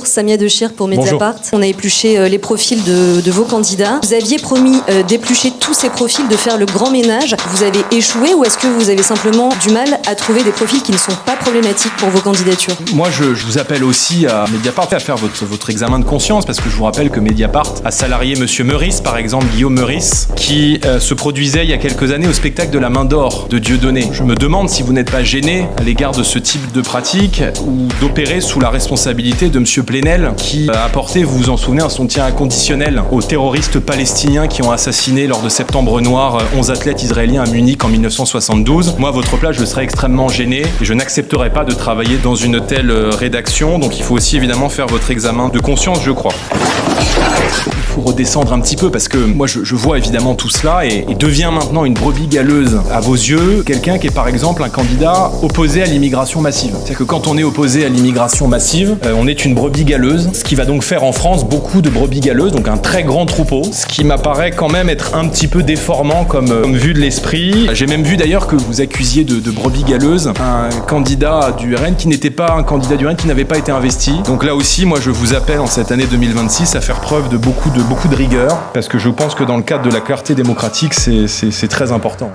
Samia Dechir pour Mediapart. On a épluché les profils de vos candidats. Vous aviez promis d'éplucher tous ces profils, de faire le grand ménage. Vous avez échoué ou est-ce que vous avez simplement du mal à trouver des profils qui ne sont pas problématiques pour vos candidatures? Moi, je vous appelle aussi à Mediapart à faire votre examen de conscience, parce que je vous rappelle que Mediapart a salarié Monsieur Meurice, par exemple, Guillaume Meurice, qui se produisait il y a quelques années au spectacle de La Main d'Or de Dieudonné. Je me demande si vous n'êtes pas gêné à l'égard de ce type de pratique ou d'opérer sous la responsabilité de Monsieur Plenel, qui a apporté, vous vous en souvenez, un soutien inconditionnel aux terroristes palestiniens qui ont assassiné lors de Septembre Noir 11 athlètes israéliens à Munich en 1972. Moi, à votre place, je serais extrêmement gêné et je n'accepterais pas de travailler dans une telle rédaction. Donc il faut aussi évidemment faire votre examen de conscience, je crois. Il faut redescendre un petit peu parce que moi je vois évidemment tout cela et devient maintenant une brebis galeuse à vos yeux, quelqu'un qui est par exemple un candidat opposé à l'immigration massive. C'est-à-dire que quand on est opposé à l'immigration massive, on est une brebis galeuse, ce qui va donc faire en France beaucoup de brebis galeuses, donc un très grand troupeau, ce qui m'apparaît quand même être un petit peu déformant comme vue de l'esprit. J'ai même vu d'ailleurs que vous accusiez de brebis galeuse un candidat du RN qui n'était pas un candidat du RN, qui n'avait pas été investi. Donc là aussi, moi je vous appelle en cette année 2026 à faire preuve de beaucoup de rigueur, parce que je pense que dans le cadre de la clarté démocratique, c'est très important.